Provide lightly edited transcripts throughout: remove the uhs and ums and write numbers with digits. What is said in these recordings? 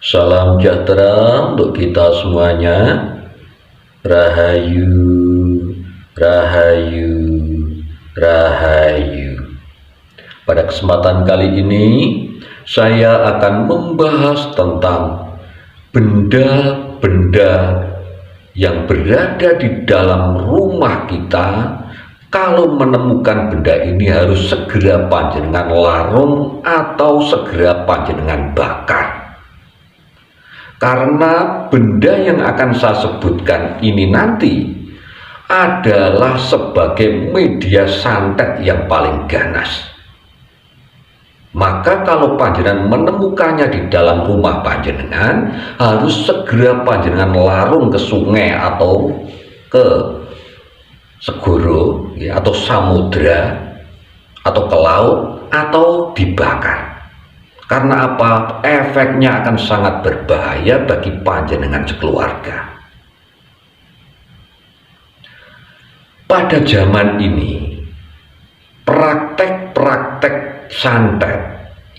Salam sejahtera untuk kita semuanya. Rahayu, rahayu, rahayu. Pada kesempatan kali ini saya akan membahas tentang benda-benda yang berada di dalam rumah kita. Kalau menemukan benda ini harus segera panjenengan larung atau segera panjenengan bakar. Karena benda yang akan saya sebutkan ini nanti adalah sebagai media santet yang paling ganas. Maka kalau panjenengan menemukannya di dalam rumah panjenengan, harus segera panjenengan larung ke sungai atau ke segoro ya, atau samudra atau ke laut atau dibakar. Karena apa? Efeknya akan sangat berbahaya bagi panjenengan sekeluarga. Pada zaman ini, praktek-praktek santet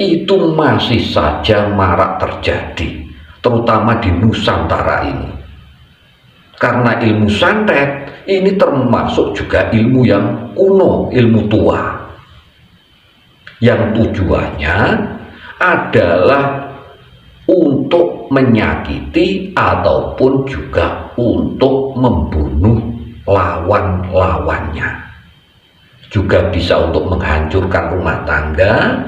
itu masih saja marak terjadi, terutama di Nusantara ini. Karena ilmu santet ini termasuk juga ilmu yang kuno, ilmu tua, yang tujuannya adalah untuk menyakiti ataupun juga untuk membunuh lawan-lawannya. Juga bisa untuk menghancurkan rumah tangga,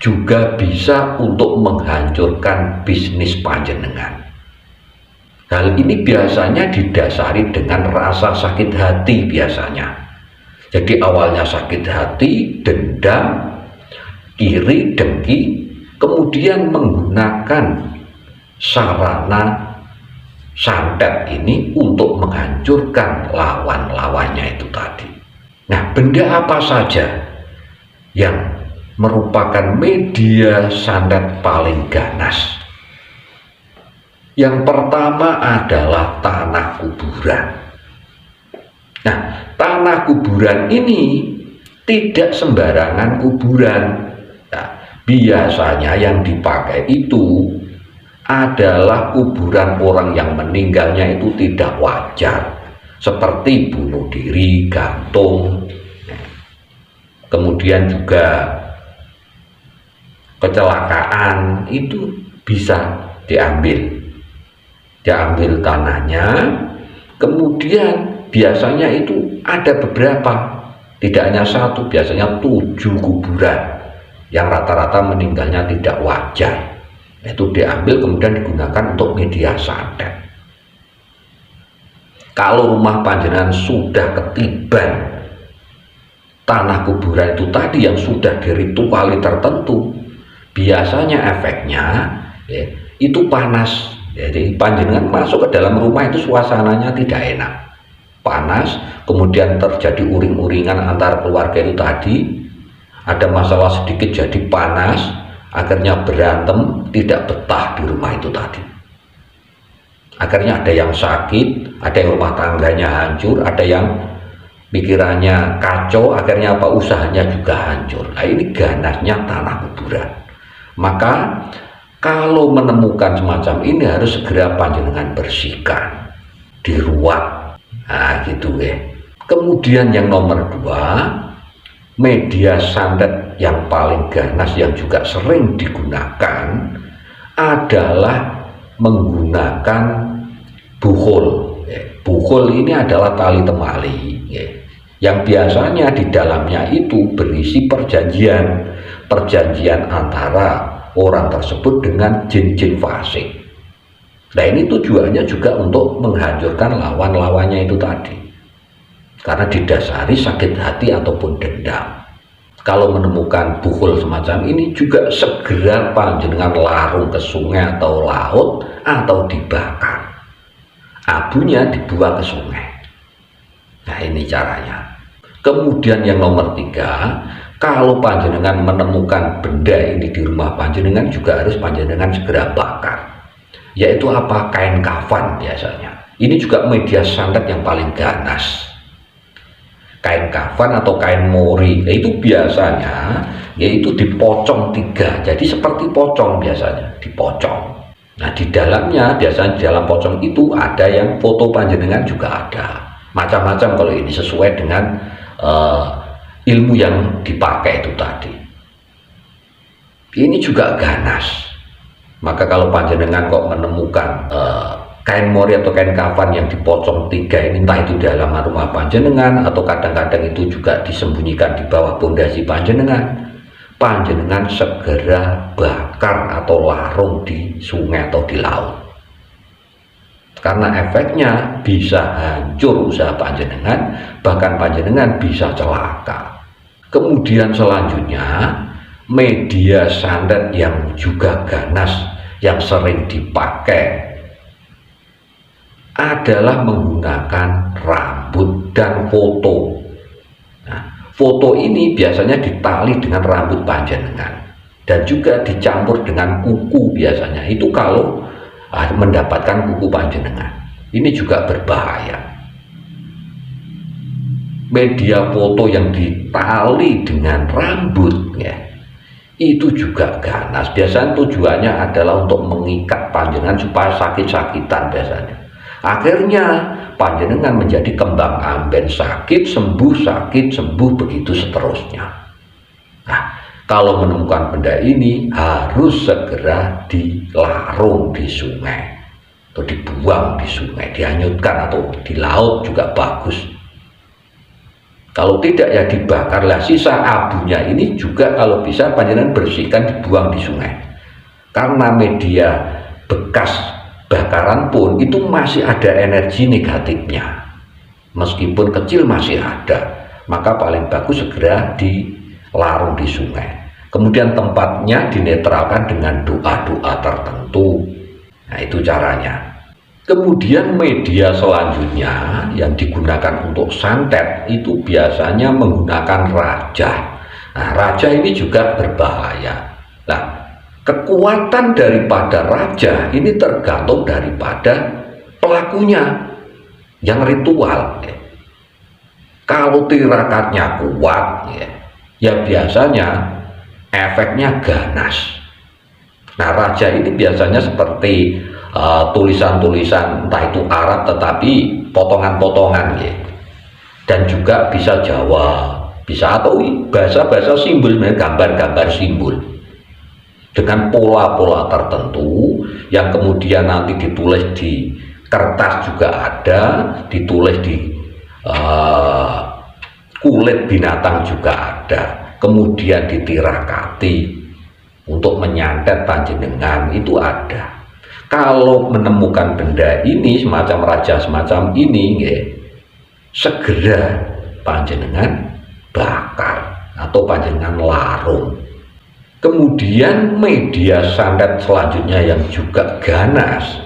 juga bisa untuk menghancurkan bisnis panjenengan. Hal ini biasanya didasari dengan rasa sakit hati biasanya. Jadi awalnya sakit hati, dendam, iri, dengki, kemudian menggunakan sarana santet ini untuk menghancurkan lawan-lawannya itu tadi. Nah, benda apa saja yang merupakan media santet paling ganas? Yang pertama adalah tanah kuburan. Nah, tanah kuburan ini tidak sembarangan kuburan. Biasanya yang dipakai itu adalah kuburan orang yang meninggalnya itu tidak wajar, seperti bunuh diri, gantung, kemudian juga kecelakaan, itu bisa diambil tanahnya. Kemudian biasanya itu ada beberapa, tidak hanya satu, biasanya 7 kuburan yang rata-rata meninggalnya tidak wajar, itu diambil kemudian digunakan untuk media santet. Kalau rumah panjenengan sudah ketiban tanah kuburan itu tadi yang sudah dirituali tertentu, biasanya efeknya ya, itu panas. Jadi panjenengan masuk ke dalam rumah itu suasananya tidak enak, panas, kemudian terjadi uring-uringan antar keluarga itu tadi. Ada masalah sedikit jadi panas, akhirnya berantem, tidak betah di rumah itu tadi. Akhirnya ada yang sakit, ada yang rumah tangganya hancur, ada yang pikirannya kacau, akhirnya apa, usahanya juga hancur. Nah, ini ganasnya tanah kuburan. Maka kalau menemukan semacam ini harus segera panjenengan bersihkan, diruat. Nah, gitu ya. Kemudian yang nomor 2, media santet yang paling ganas yang juga sering digunakan adalah menggunakan buhul. Buhul ini adalah tali temali yang biasanya di dalamnya itu berisi perjanjian antara orang tersebut dengan jin-jin fasik. Nah, ini tujuannya juga untuk menghancurkan lawan-lawannya itu tadi, karena didasari sakit hati ataupun dendam. Kalau menemukan buhul semacam ini juga segera panjenengan larung ke sungai atau laut atau dibakar. Abunya dibuang ke sungai. Nah, ini caranya. Kemudian yang nomor 3, kalau panjenengan menemukan benda ini di rumah panjenengan juga harus panjenengan segera bakar. Yaitu apa? Kain kafan biasanya. Ini juga media santet yang paling ganas. Kain kafan atau kain mori, itu biasanya yaitu dipocong 3, jadi seperti pocong biasanya, dipocong. Nah, di dalamnya biasanya di dalam pocong itu ada yang foto panjenengan juga ada. Macam-macam kalau ini sesuai dengan ilmu yang dipakai itu tadi. Ini juga ganas. Maka kalau panjenengan kok menemukan kain mori atau kain kafan yang dipocong 3 ini, entah itu di halaman rumah panjenengan atau kadang-kadang itu juga disembunyikan di bawah pondasi panjenengan, panjenengan segera bakar atau larung di sungai atau di laut, karena efeknya bisa hancur usaha panjenengan, bahkan panjenengan bisa celaka. Kemudian selanjutnya, media santet yang juga ganas yang sering dipakai adalah menggunakan rambut dan foto. Foto ini biasanya ditali dengan rambut panjenengan dan juga dicampur dengan kuku biasanya. Itu kalau mendapatkan kuku panjenengan. Ini juga berbahaya. Media foto yang ditali dengan rambut ya, itu juga ganas. Biasanya tujuannya adalah untuk mengikat panjenengan supaya sakit-sakitan biasanya. Akhirnya panjenengan menjadi kembang amben, sakit sembuh begitu seterusnya. Nah, kalau menemukan benda ini harus segera dilarung di sungai atau dibuang di sungai, dihanyutkan atau di laut juga bagus. Kalau tidak ya dibakar. Lah sisa abunya ini juga kalau bisa panjenengan bersihkan, dibuang di sungai. Karena media bekas bakaran pun itu masih ada energi negatifnya, meskipun kecil masih ada, maka paling bagus segera dilarung di sungai. Kemudian tempatnya dinetralkan dengan doa-doa tertentu. Nah, itu caranya. Kemudian media selanjutnya yang digunakan untuk santet itu biasanya menggunakan raja. Nah, raja ini juga berbahaya. Nah, kekuatan daripada raja ini tergantung daripada pelakunya yang ritual. Kalau tirakatnya kuat ya biasanya efeknya ganas. Nah, raja ini biasanya seperti tulisan-tulisan entah itu Arab tetapi potongan-potongan dan juga bisa Jawa, bisa atau bahasa-bahasa simbol, gambar-gambar simbol dengan pola-pola tertentu yang kemudian nanti ditulis di kertas juga ada, ditulis di kulit binatang juga ada, kemudian ditirakati untuk menyantet panjenengan itu ada. Kalau menemukan benda ini semacam raja semacam ini segera panjenengan bakar atau panjenengan larung. Kemudian media santet selanjutnya yang juga ganas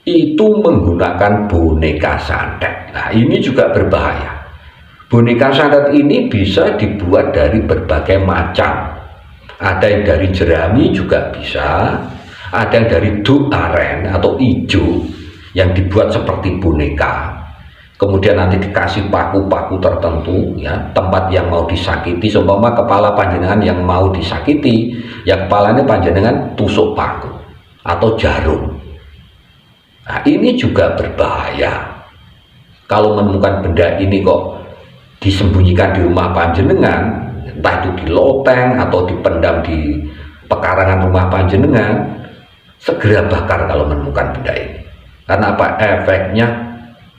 itu menggunakan boneka santet. Nah, ini juga berbahaya. Boneka santet ini bisa dibuat dari berbagai macam. Ada yang dari jerami juga bisa, ada yang dari duk aren atau ijo yang dibuat seperti boneka. Kemudian nanti dikasih paku-paku tertentu tempat yang mau disakiti, seumpama kepala panjenengan yang mau disakiti, ya kepalanya panjenengan tusuk paku atau jarum. Nah, ini juga berbahaya. Kalau menemukan benda ini kok disembunyikan di rumah panjenengan, entah itu di loteng atau dipendam di pekarangan rumah panjenengan, segera bakar kalau menemukan benda ini. Karena apa? Efeknya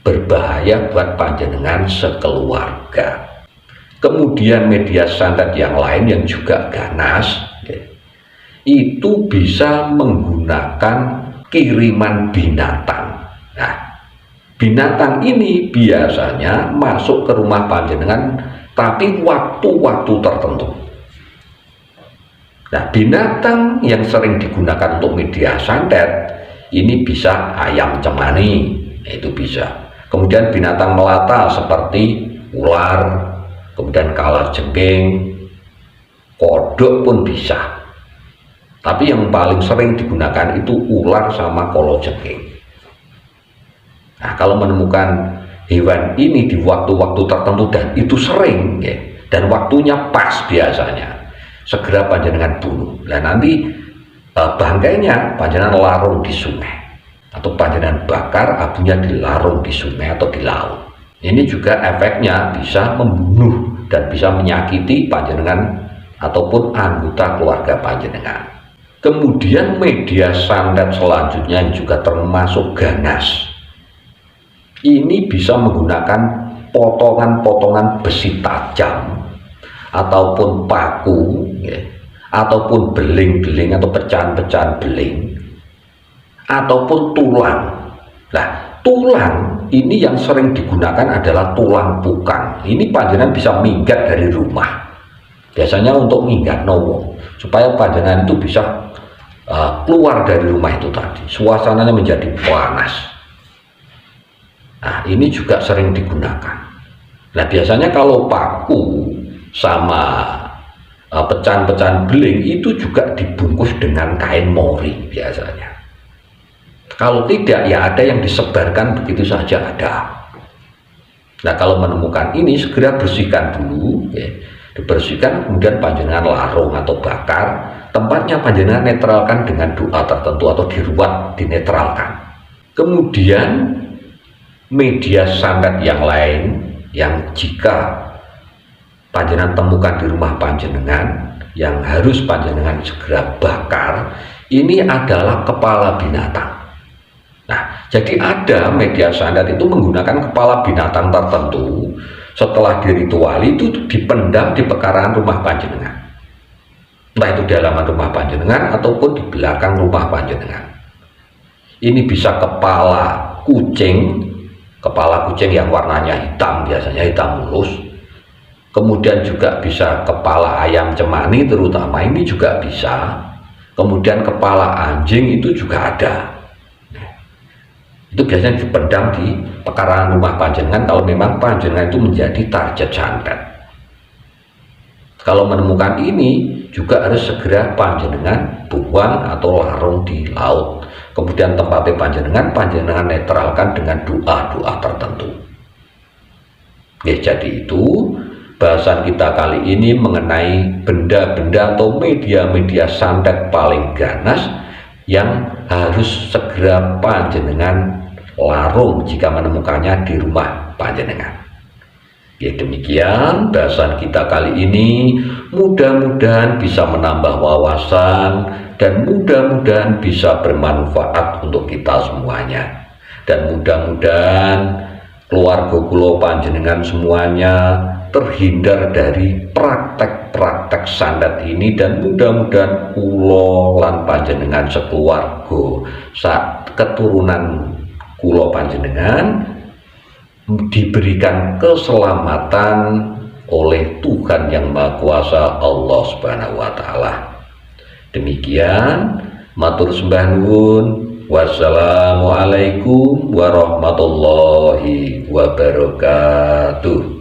berbahaya buat panjenengan sekeluarga. Kemudian media santet yang lain yang juga ganas itu bisa menggunakan kiriman binatang. Nah, binatang ini biasanya masuk ke rumah panjenengan tapi waktu-waktu tertentu. Nah, binatang yang sering digunakan untuk media santet ini bisa ayam cemani, itu bisa. Kemudian binatang melata seperti ular, kemudian kalajengking, kodok pun bisa. Tapi yang paling sering digunakan itu ular sama kalajengking. Nah, kalau menemukan hewan ini di waktu-waktu tertentu dan itu sering dan waktunya pas biasanya, segera panjenengan bunuh. Nah, nanti bangkainya panjenengan larung di sungai, atau panjenengan bakar abunya dilarung di sungai atau di laut. Ini juga efeknya bisa membunuh dan bisa menyakiti panjenengan ataupun anggota keluarga panjenengan. Kemudian media santet selanjutnya yang juga termasuk ganas. Ini bisa menggunakan potongan-potongan besi tajam ataupun paku, ya, ataupun beling-beling atau pecahan-pecahan beling, ataupun tulang. Nah, tulang ini yang sering digunakan adalah tulang pukang. Ini panjenengan bisa minggat dari rumah, biasanya untuk minggat wong, supaya panjenengan itu bisa keluar dari rumah itu tadi, suasananya menjadi panas. Nah, ini juga sering digunakan. Nah, biasanya kalau paku sama pecahan-pecahan beling itu juga dibungkus dengan kain mori biasanya. Kalau tidak, ya ada yang disebarkan begitu saja ada. Nah, kalau menemukan ini segera bersihkan dulu, ya. Dibersihkan, kemudian panjenengan larung atau bakar. Tempatnya panjenengan netralkan dengan doa tertentu atau diruat, dinetralkan. Kemudian media santet yang lain yang jika panjenengan temukan di rumah panjenengan yang harus panjenengan segera bakar, ini adalah kepala binatang. Nah, jadi ada media santet itu menggunakan kepala binatang tertentu, setelah dirituali itu dipendam di pekarangan rumah panjenengan, entah itu di halaman rumah panjenengan ataupun di belakang rumah panjenengan. Ini bisa kepala kucing yang warnanya hitam, biasanya hitam mulus. Kemudian juga bisa kepala ayam cemani, terutama ini juga bisa. Kemudian kepala anjing itu juga ada. Itu biasanya dipendam di pekarangan rumah panjenengan kalau memang panjenengan itu menjadi target santet. Kalau menemukan ini juga harus segera panjenengan buang atau larung di laut. Kemudian tempatnya panjenengan netralkan dengan doa-doa tertentu. Ya, jadi itu bahasan kita kali ini mengenai benda-benda atau media-media santet paling ganas yang harus segera panjenengan larung jika menemukannya di rumah panjenengan. Ya, demikian bahasan kita kali ini. Mudah-mudahan bisa menambah wawasan dan mudah-mudahan bisa bermanfaat untuk kita semuanya. Dan mudah-mudahan keluarga kula panjenengan semuanya terhindar dari praktek-praktek santet ini, dan mudah-mudahan kula lan panjenengan sekeluarga saat keturunan kula panjenengan diberikan keselamatan oleh Tuhan yang Maha Kuasa, Allah Subhanahu wa Ta'ala. Demikian, matur sembah nuwun. Wassalamualaikum warahmatullahi wabarakatuh.